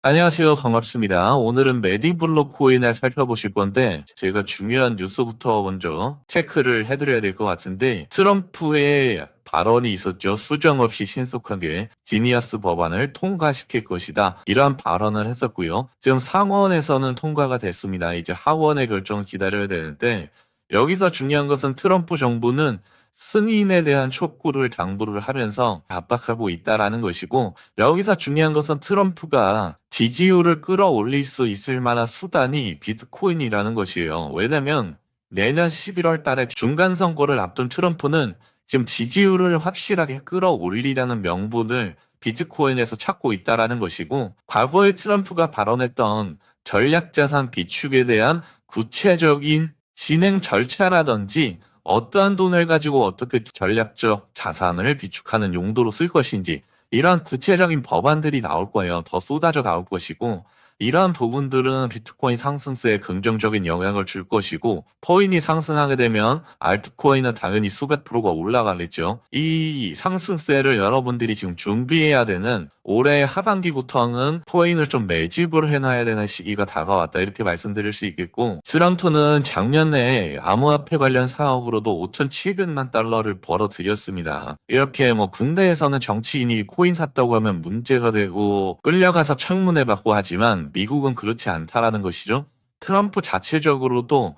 안녕하세요. 반갑습니다. 오늘은 메디블록 코인을 살펴보실 건데, 제가 중요한 뉴스부터 먼저 체크를 해드려야 될 것 같은데, 트럼프의 발언이 있었죠. 수정 없이 신속하게 지니어스 법안을 통과시킬 것이다. 이러한 발언을 했었고요. 지금 상원에서는 통과가 됐습니다. 이제 하원의 결정을 기다려야 되는데, 여기서 중요한 것은 트럼프 정부는 승인에 대한 촉구를 당부를 하면서 압박하고 있다라는 것이고, 여기서 중요한 것은 트럼프가 지지율을 끌어올릴 수 있을 만한 수단이 비트코인이라는 것이에요. 왜냐면 내년 11월 달에 중간 선거를 앞둔 트럼프는 지금 지지율을 확실하게 끌어올리라는 명분을 비트코인에서 찾고 있다라는 것이고, 과거에 트럼프가 발언했던 전략자산 비축에 대한 구체적인 진행 절차라든지 어떠한 돈을 가지고 어떻게 전략적 자산을 비축하는 용도로 쓸 것인지 이러한 구체적인 법안들이 나올 거예요. 더 쏟아져 나올 것이고, 이러한 부분들은 비트코인 상승세에 긍정적인 영향을 줄 것이고, 코인이 상승하게 되면 알트코인은 당연히 수백 프로가 올라가겠죠. 이 상승세를 여러분들이 지금 준비해야 되는 올해 하반기부터는 코인을 좀 매집을 해놔야 되는 시기가 다가왔다. 이렇게 말씀드릴 수 있겠고, 트럼프는 작년에 암호화폐 관련 사업으로도 5,700만 달러를 벌어들였습니다. 이렇게 군대에서는 정치인이 코인 샀다고 하면 문제가 되고 끌려가서 청문회 받고 하지만 미국은 그렇지 않다라는 것이죠. 트럼프 자체적으로도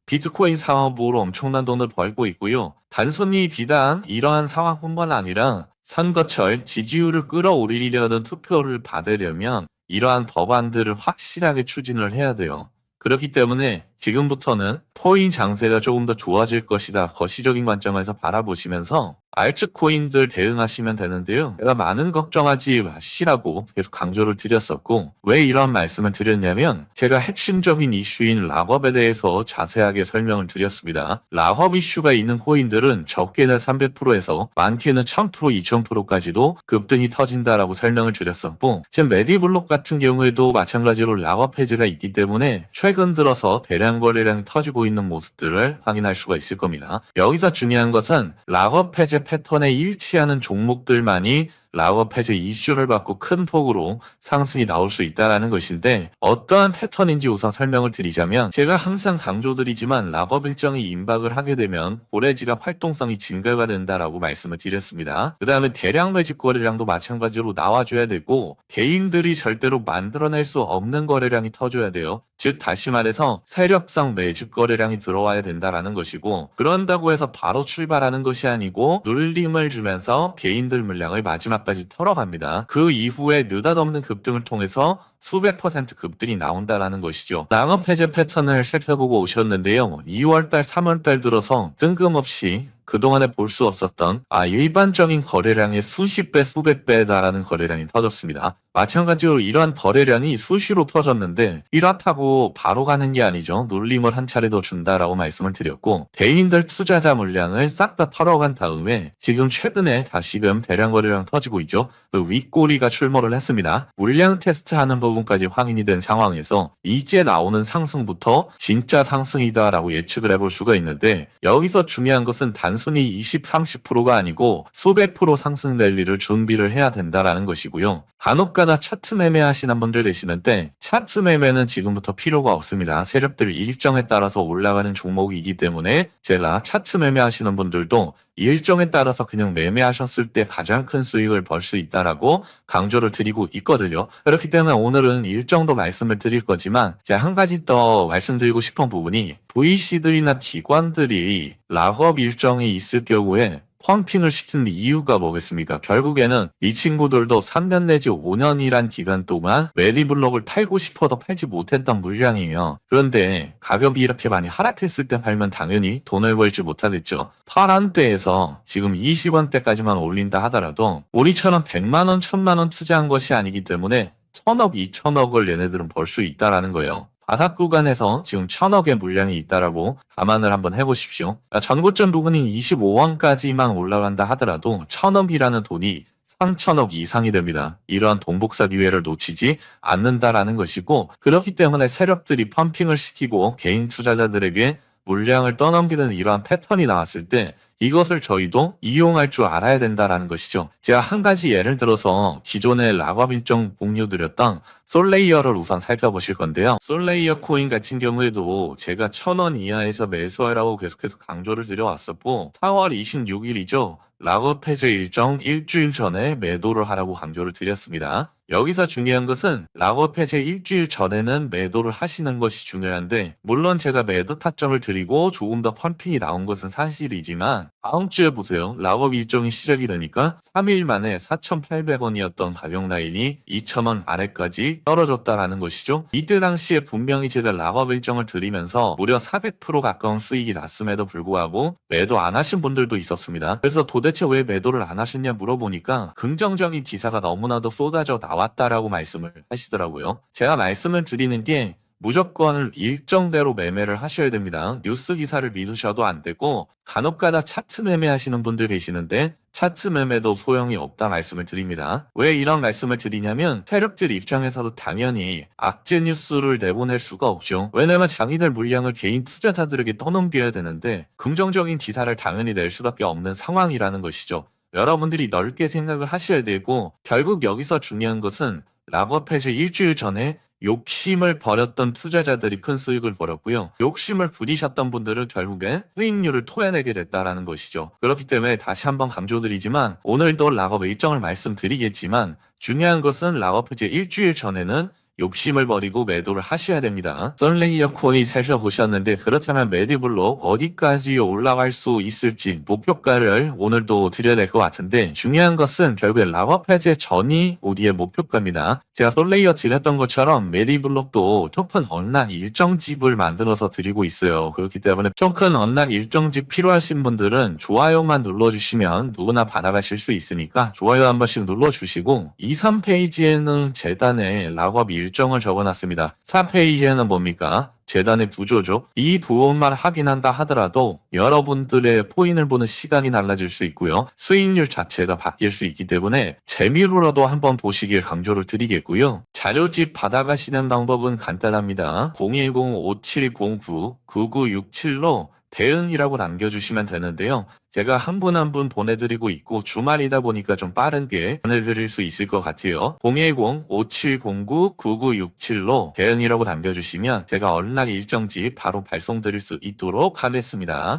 비트코인 사업으로 엄청난 돈을 벌고 있고요. 단순히 비단 이러한 상황뿐만 아니라 선거철 지지율을 끌어올리려는 투표를 받으려면 이러한 법안들을 확실하게 추진을 해야 돼요. 그렇기 때문에 지금부터는 코인 장세가 조금 더 좋아질 것이다. 거시적인 관점에서 바라보시면서 알트코인들 대응하시면 되는데요. 제가 많은 걱정하지 마시라고 계속 강조를 드렸었고, 왜 이런 말씀을 드렸냐면 제가 핵심적인 이슈인 락업에 대해서 자세하게 설명을 드렸습니다. 락업 이슈가 있는 코인들은 적게는 300%에서 많게는 1000%, 2000%까지도 급등이 터진다라고 설명을 드렸었고, 지금 메디블록 같은 경우에도 마찬가지로 락업 해제가 있기 때문에 최근 들어서 대량 거래량이 터지고 있는 모습들을 확인할 수가 있을 겁니다. 여기서 중요한 것은 락업 해제 패턴에 일치하는 종목들만이 락업 해제 이슈를 받고 큰 폭으로 상승이 나올 수 있다는 것인데, 어떠한 패턴인지 우선 설명을 드리자면, 제가 항상 강조드리지만 락업 일정이 임박을 하게 되면 고래지갑 활동성이 증가가 된다라고 말씀을 드렸습니다. 그 다음에 대량 매집 거래량도 마찬가지로 나와줘야 되고, 개인들이 절대로 만들어낼 수 없는 거래량이 터져야 돼요. 즉 다시 말해서 세력성 매집 거래량이 들어와야 된다라는 것이고, 그런다고 해서 바로 출발하는 것이 아니고 눌림을 주면서 개인들 물량을 마지막까지 털어갑니다. 그 이후에 느닷없는 급등을 통해서 수백 퍼센트 급등이 나온다라는 것이죠. 락업 해제 패턴을 살펴보고 오셨는데요. 2월달, 3월달 들어서 뜬금없이 그동안에 볼 수 없었던 일반적인 거래량의 수십 배, 수백 배에 달하는 거래량이 터졌습니다. 마찬가지로 이러한 거래량이 수시로 터졌는데 이렇다고 바로 가는 게 아니죠. 눌림을 한 차례 더 준다라고 말씀을 드렸고, 개인들 투자자 물량을 싹 다 털어간 다음에 지금 최근에 다시금 대량 거래량 터지고 있죠. 그 윗꼬리가 출몰을 했습니다. 물량 테스트하는 부분까지 확인이 된 상황에서 이제 나오는 상승부터 진짜 상승이다라고 예측을 해볼 수가 있는데, 여기서 중요한 것은 단순히 20, 30%가 아니고 수백 프로 상승 랠리를 준비를 해야 된다라는 것이고요. 간혹가다 차트 매매 하시는 분들 계시는데 차트 매매는 지금부터 필요가 없습니다. 세력들 일정에 따라서 올라가는 종목이기 때문에 제가 차트 매매 하시는 분들도 일정에 따라서 그냥 매매하셨을 때 가장 큰 수익을 벌 수 있다라고 강조를 드리고 있거든요. 그렇기 때문에 오늘은 일정도 말씀을 드릴 거지만 제가 한 가지 더 말씀드리고 싶은 부분이, VC들이나 기관들이 락업 일정이 있을 경우에 펌핑을 시키는 이유가 뭐겠습니까? 결국에는 이 친구들도 3년 내지 5년이란 기간 동안 메디블록을 팔고 싶어도 팔지 못했던 물량이에요. 그런데 가격이 이렇게 많이 하락했을 때 팔면 당연히 돈을 벌지 못하겠죠. 파란대에서 지금 20원대까지만 올린다 하더라도 우리처럼 100만원, 1000만원 투자한 것이 아니기 때문에 1000억, 2000억을 얘네들은 벌 수 있다라는 거예요. 바닥 구간에서 지금 1000억의 물량이 있다라고 감안을 한번 해보십시오. 전고점 부분인 25원까지만 올라간다 하더라도 1000억이라는 돈이 3000억 이상이 됩니다. 이러한 동복사 기회를 놓치지 않는다라는 것이고, 그렇기 때문에 세력들이 펌핑을 시키고 개인 투자자들에게 물량을 떠넘기는 이러한 패턴이 나왔을 때 이것을 저희도 이용할 줄 알아야 된다라는 것이죠. 제가 한 가지 예를 들어서 기존에 락업 일정 공유드렸던 솔레이어를 우선 살펴보실 건데요. 솔레이어 코인 같은 경우에도 제가 1,000원 이하에서 매수하라고 계속해서 강조를 드려왔었고 4월 26일이죠. 락업 해제 일정 일주일 전에 매도를 하라고 강조를 드렸습니다. 여기서 중요한 것은 락업 해제 일주일 전에는 매도를 하시는 것이 중요한데 물론 제가 매도 타점을 드리고 조금 더 펀핑이 나온 것은 사실이지만 다음 주에 보세요. 락업 일정이 시작이 되니까 3일 만에 4,800원이었던 가격 라인이 2,000원 아래까지 떨어졌다라는 것이죠. 이때 당시에 분명히 제가 락업 일정을 드리면서 무려 400% 가까운 수익이 났음에도 불구하고 매도 안 하신 분들도 있었습니다. 그래서 도대체 왜 매도를 안 하셨냐 물어보니까 긍정적인 기사가 너무나도 쏟아져 나왔다라고 말씀을 하시더라고요. 제가 말씀을 드리는 게 무조건 일정대로 매매를 하셔야 됩니다. 뉴스 기사를 믿으셔도 안 되고 간혹가다 차트 매매하시는 분들 계시는데 차트 매매도 소용이 없다 말씀을 드립니다. 왜 이런 말씀을 드리냐면 세력들 입장에서도 당연히 악재 뉴스를 내보낼 수가 없죠. 왜냐면 자기들 물량을 개인 투자자들에게 떠넘겨야 되는데 긍정적인 기사를 당연히 낼 수밖에 없는 상황이라는 것이죠. 여러분들이 넓게 생각을 하셔야 되고 결국 여기서 중요한 것은 락업 해제 일주일 전에 욕심을 버렸던 투자자들이 큰 수익을 벌었고요. 욕심을 부리셨던 분들은 결국에 수익률을 토해내게 됐다라는 것이죠. 그렇기 때문에 다시 한번 강조드리지만 오늘도 락업 일정을 말씀드리겠지만 중요한 것은 락업 해제 일주일 전에는 욕심을 버리고 매도를 하셔야 됩니다. 솔레이어 코인 살펴보셨는데 그렇다면 메디블록 어디까지 올라갈 수 있을지 목표가를 오늘도 드려야 될 것 같은데 중요한 것은 결국에 락업 해제 전이 우리의 목표가입니다. 제가 솔레이어 드렸던 것처럼 메디블록도 토큰 언락 일정집을 만들어서 드리고 있어요. 그렇기 때문에 토큰 언락 일정집 필요하신 분들은 좋아요만 눌러주시면 누구나 받아가실 수 있으니까 좋아요 한 번씩 눌러주시고 2, 3페이지에는 재단의 락업 일정을 적어놨습니다. 4페이지에는 뭡니까? 재단의 구조죠. 이 부분만 확인한다 하더라도 여러분들의 코인을 보는 시간이 달라질 수 있고요. 수익률 자체가 바뀔 수 있기 때문에 재미로라도 한번 보시길 강조를 드리겠고요. 자료집 받아가시는 방법은 간단합니다. 010-5709-9967로 대응이라고 남겨주시면 되는데요. 제가 한 분 한 분 보내드리고 있고 주말이다 보니까 좀 빠르게 보내드릴 수 있을 것 같아요. 010-5709-9967로 대응이라고 남겨주시면 제가 언락 일정지 바로 발송드릴 수 있도록 하겠습니다.